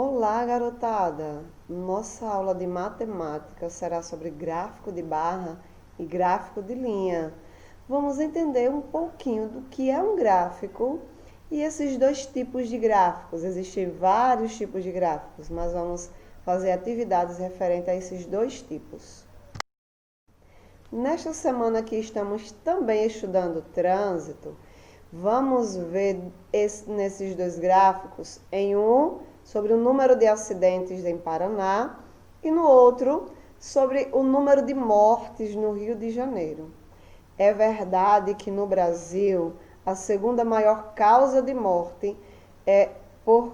Olá, garotada! Nossa aula de matemática será sobre gráfico de barra e gráfico de linha. Vamos entender um pouquinho do que é um gráfico e esses dois tipos de gráficos. Existem vários tipos de gráficos, mas vamos fazer atividades referentes a esses dois tipos. Nesta semana que estamos também estudando trânsito, vamos ver nesses dois gráficos, em um sobre o número de acidentes em Paraná e no outro sobre o número de mortes no Rio de Janeiro. É verdade que no Brasil a segunda maior causa de morte é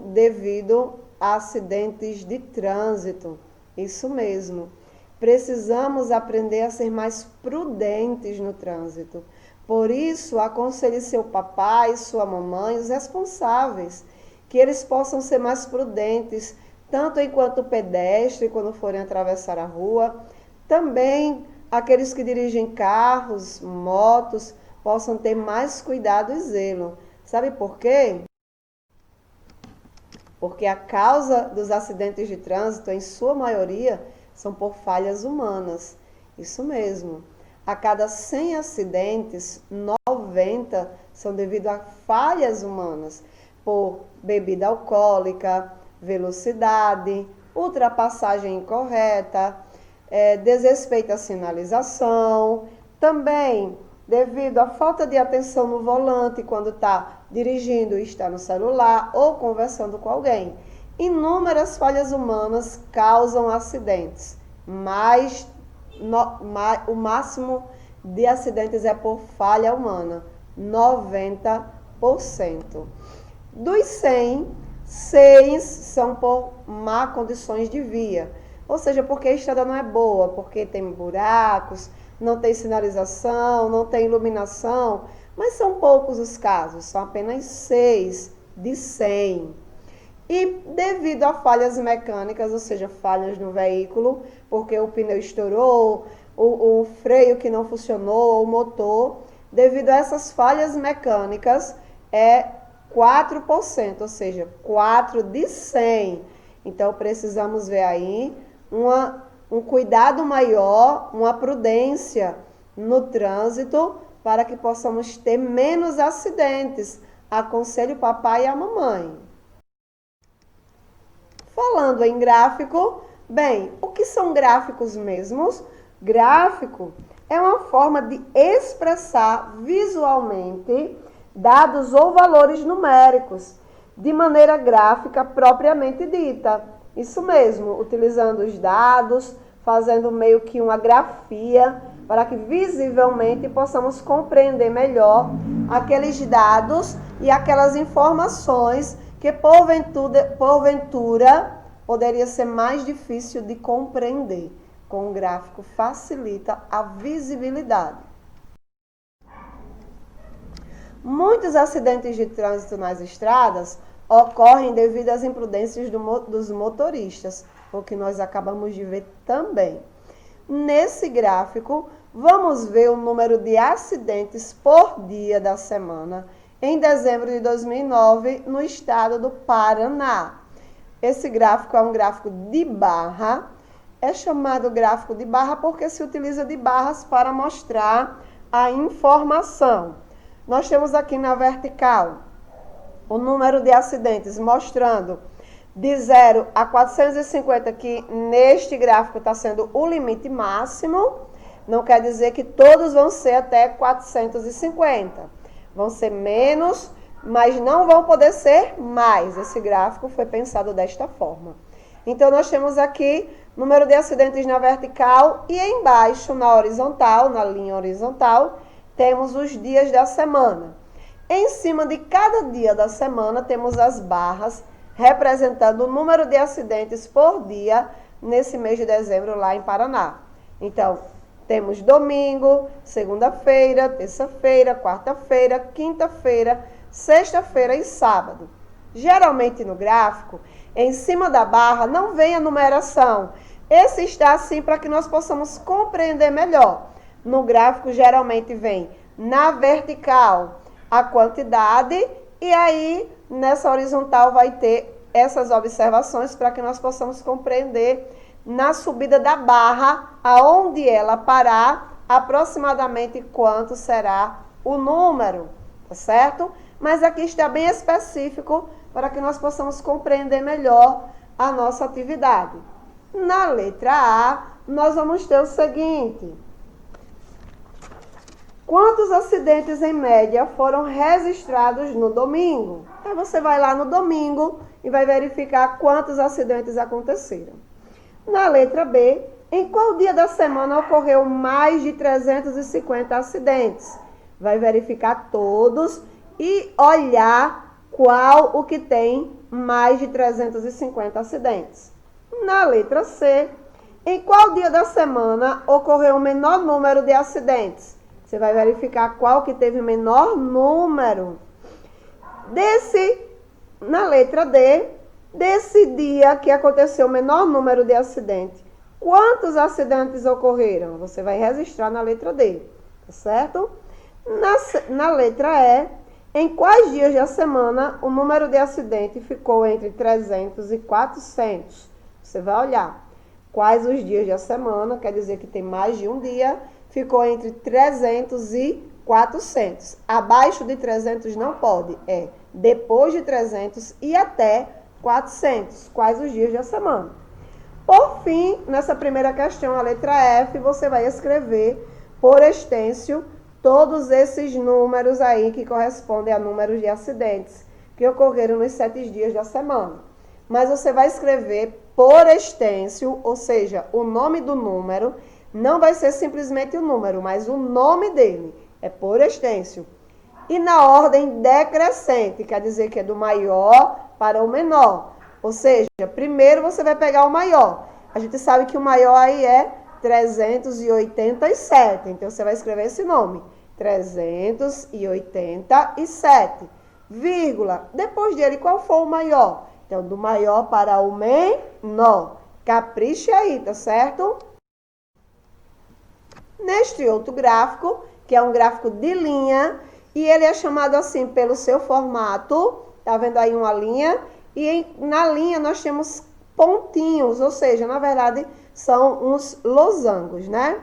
devido a acidentes de trânsito. Isso mesmo. Precisamos aprender a ser mais prudentes no trânsito. Por isso, aconselhe seu papai e sua mamãe, os responsáveis, que eles possam ser mais prudentes, tanto enquanto pedestre, quando forem atravessar a rua, também aqueles que dirigem carros, motos, possam ter mais cuidado e zelo. Sabe por quê? Porque a causa dos acidentes de trânsito, em sua maioria, são por falhas humanas. Isso mesmo. A cada 100 acidentes, 90 são devido a falhas humanas, por bebida alcoólica, velocidade, ultrapassagem incorreta, desrespeito à sinalização, também devido à falta de atenção no volante quando está dirigindo e está no celular ou conversando com alguém. Inúmeras falhas humanas causam acidentes, mas o máximo de acidentes é por falha humana, 90%. Dos 100, 6 são por má condições de via, ou seja, porque a estrada não é boa, porque tem buracos, não tem sinalização, não tem iluminação, mas são poucos os casos, são apenas 6 de 100. E devido a falhas mecânicas, ou seja, falhas no veículo, porque o pneu estourou, o freio que não funcionou, o motor, devido a essas falhas mecânicas, é 4%, ou seja, 4 de 100. Então, precisamos ver aí um cuidado maior, uma prudência no trânsito, para que possamos ter menos acidentes. Aconselho o papai e a mamãe. Falando em gráfico, bem, o que são gráficos mesmos? Gráfico é uma forma de expressar visualmente dados ou valores numéricos, de maneira gráfica propriamente dita. Isso mesmo, utilizando os dados, fazendo meio que uma grafia, para que visivelmente possamos compreender melhor aqueles dados e aquelas informações que porventura poderia ser mais difícil de compreender. Com o gráfico facilita a visibilidade. Muitos acidentes de trânsito nas estradas ocorrem devido às imprudências dos motoristas, o que nós acabamos de ver também. Nesse gráfico, vamos ver o número de acidentes por dia da semana em dezembro de 2009 no estado do Paraná. Esse gráfico é um gráfico de barra. É chamado gráfico de barra porque se utiliza de barras para mostrar a informação. Nós temos aqui na vertical o número de acidentes mostrando de 0 a 450, que neste gráfico está sendo o limite máximo. Não quer dizer que todos vão ser até 450. Vão ser menos, mas não vão poder ser mais. Esse gráfico foi pensado desta forma. Então, nós temos aqui número de acidentes na vertical e embaixo, na horizontal, na linha horizontal, temos os dias da semana. Em cima de cada dia da semana, temos as barras representando o número de acidentes por dia nesse mês de dezembro lá em Paraná. Então, temos domingo, segunda-feira, terça-feira, quarta-feira, quinta-feira, sexta-feira e sábado. Geralmente no gráfico, em cima da barra não vem a numeração. Esse está assim para que nós possamos compreender melhor. No gráfico geralmente vem na vertical a quantidade e aí nessa horizontal vai ter essas observações para que nós possamos compreender na subida da barra, aonde ela parar, aproximadamente quanto será o número, tá certo? Mas aqui está bem específico para que nós possamos compreender melhor a nossa atividade. Na letra A, nós vamos ter o seguinte: quantos acidentes em média foram registrados no domingo? Aí você vai lá no domingo e vai verificar quantos acidentes aconteceram. Na letra B, em qual dia da semana ocorreu mais de 350 acidentes? Vai verificar todos e olhar qual o que tem mais de 350 acidentes. Na letra C, em qual dia da semana ocorreu o menor número de acidentes? Você vai verificar qual que teve o menor número. Na letra D, desse dia que aconteceu o menor número de acidentes, quantos acidentes ocorreram? Você vai registrar na letra D, tá certo? Na letra E, em quais dias da semana o número de acidentes ficou entre 300 e 400? Você vai olhar quais os dias da semana, quer dizer que tem mais de um dia, ficou entre 300 e 400. Abaixo de 300 não pode, é depois de 300 e até 400. Quais os dias da semana? Por fim, nessa primeira questão, a letra F, você vai escrever por extenso todos esses números aí que correspondem a números de acidentes que ocorreram nos 7 dias da semana. Mas você vai escrever por extenso, ou seja, o nome do número não vai ser simplesmente o número, mas o nome dele é por extenso. E na ordem decrescente, quer dizer que é do maior para o menor. Ou seja, primeiro você vai pegar o maior. A gente sabe que o maior aí é 387. Então, você vai escrever esse nome. 387. Vírgula. Depois dele, qual for o maior? Então, do maior para o menor. Capriche aí, tá certo? Neste outro gráfico, que é um gráfico de linha, e ele é chamado assim pelo seu formato, tá vendo aí uma linha? E na linha nós temos pontinhos, ou seja, na verdade são uns losangos, né?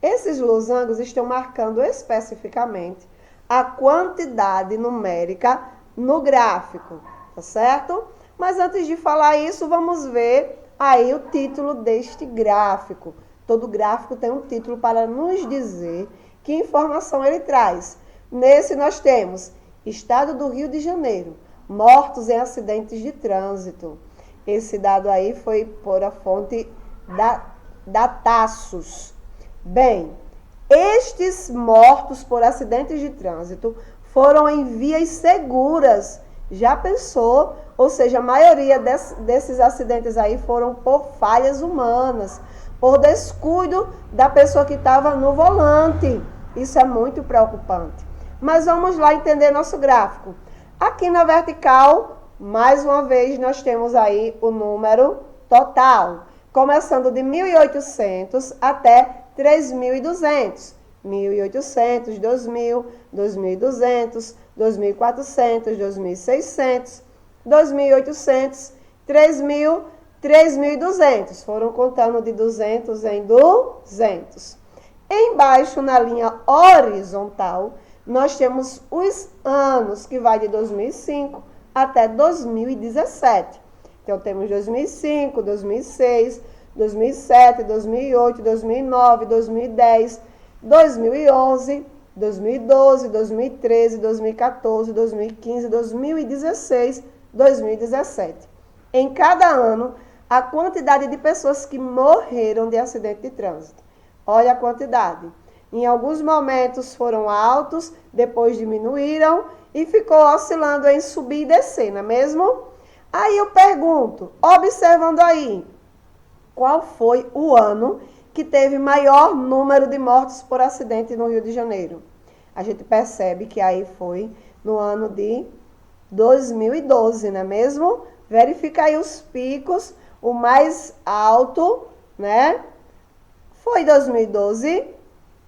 Esses losangos estão marcando especificamente a quantidade numérica no gráfico, tá certo? Mas antes de falar isso, vamos ver aí o título deste gráfico. Todo gráfico tem um título para nos dizer que informação ele traz. Nesse nós temos Estado do Rio de Janeiro, mortos em acidentes de trânsito. Esse dado aí foi por a fonte da Tassos. Bem, estes mortos por acidentes de trânsito foram em vias seguras. Já pensou? Ou seja, a maioria desses acidentes aí foram por falhas humanas, por descuido da pessoa que estava no volante. Isso é muito preocupante. Mas vamos lá entender nosso gráfico. Aqui na vertical, mais uma vez, nós temos aí o número total, começando de 1.800 até 3.200. 1.800, 2.000, 2.200, 2.400, 2.600, 2.800, 3.000, 3.200. Foram contando de 200 em 200. Embaixo, na linha horizontal, nós temos os anos, que vai de 2005 até 2017. Então, temos 2005, 2006, 2007, 2008, 2009, 2010, 2011, 2012, 2013, 2014, 2015, 2016, 2017. Em cada ano, a quantidade de pessoas que morreram de acidente de trânsito. Olha a quantidade. Em alguns momentos foram altos, depois diminuíram e ficou oscilando em subir e descer, não é mesmo? Aí eu pergunto, observando aí, qual foi o ano que teve maior número de mortos por acidente no Rio de Janeiro? A gente percebe que aí foi no ano de 2012, não é mesmo? Verifica aí os picos, o mais alto, né? Foi 2012.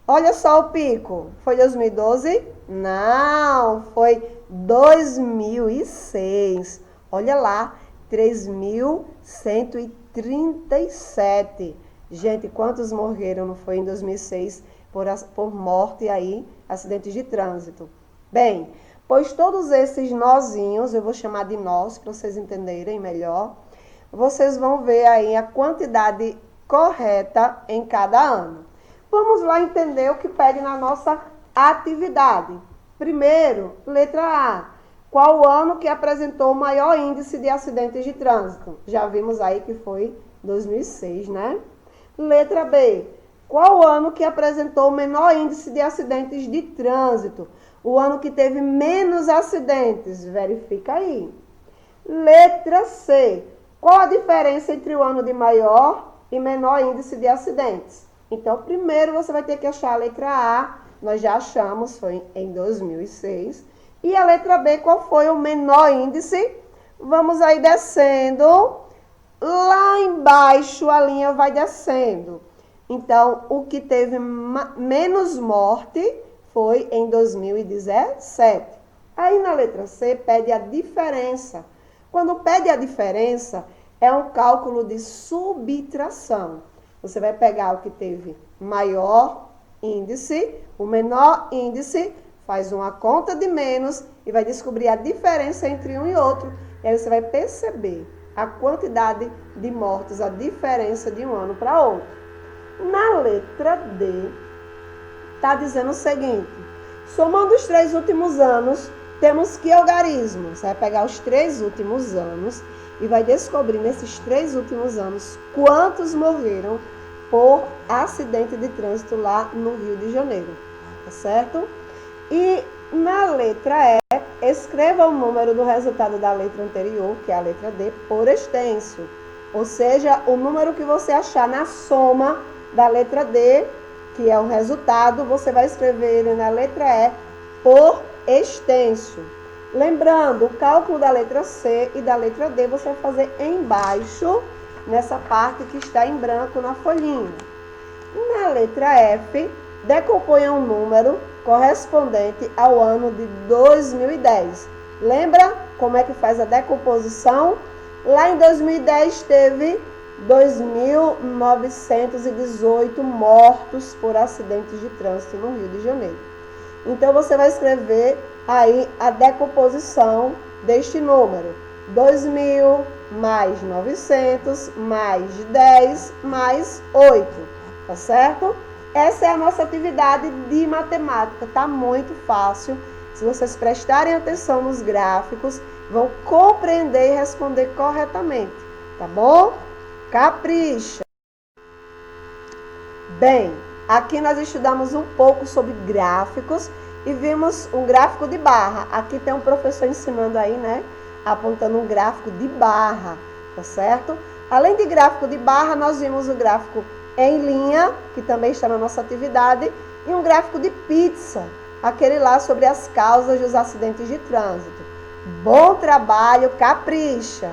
Olha só o pico. Foi 2012? Não, foi 2006. Olha lá, 3.137. Gente, quantos morreram, não foi, em 2006 por morte aí, acidentes de trânsito? Bem, pois todos esses nozinhos, eu vou chamar de nós, para vocês entenderem melhor, vocês vão ver aí a quantidade correta em cada ano. Vamos lá entender o que pede na nossa atividade. Primeiro, letra A. Qual o ano que apresentou o maior índice de acidentes de trânsito? Já vimos aí que foi 2006, né? Letra B. Qual o ano que apresentou o menor índice de acidentes de trânsito? O ano que teve menos acidentes? Verifica aí. Letra C. Qual a diferença entre o ano de maior e menor índice de acidentes? Então, primeiro você vai ter que achar a letra A. Nós já achamos, foi em 2006. E a letra B, qual foi o menor índice? Vamos aí descendo. Lá embaixo a linha vai descendo. Então, o que teve menos morte foi em 2017. Aí na letra C pede a diferença. Quando pede a diferença, é um cálculo de subtração. Você vai pegar o que teve maior índice, o menor índice, faz uma conta de menos e vai descobrir a diferença entre um e outro. E aí você vai perceber a quantidade de mortes, a diferença de um ano para outro. Na letra D, está dizendo o seguinte: somando os 3 últimos anos, temos que algarismo? Você vai pegar os 3 últimos anos e vai descobrir nesses 3 últimos anos quantos morreram por acidente de trânsito lá no Rio de Janeiro, tá certo? E na letra E, escreva o número do resultado da letra anterior, que é a letra D, por extenso. Ou seja, o número que você achar na soma da letra D, que é o resultado, você vai escrever ele na letra E por extenso. Lembrando, o cálculo da letra C e da letra D você vai fazer embaixo, nessa parte que está em branco na folhinha. Na letra F, decomponha um número correspondente ao ano de 2010. Lembra como é que faz a decomposição? Lá em 2010 teve 2.918 mortos por acidentes de trânsito no Rio de Janeiro. Então, você vai escrever aí a decomposição deste número. 2.000 mais 900 mais 10 mais 8, tá certo? Essa é a nossa atividade de matemática, tá muito fácil. Se vocês prestarem atenção nos gráficos, vão compreender e responder corretamente, tá bom? Capricha! Bem, aqui nós estudamos um pouco sobre gráficos e vimos um gráfico de barra. Aqui tem um professor ensinando aí, né? Apontando um gráfico de barra, tá certo? Além de gráfico de barra, nós vimos o gráfico em linha, que também está na nossa atividade, e um gráfico de pizza, aquele lá sobre as causas dos acidentes de trânsito. Bom trabalho, capricha!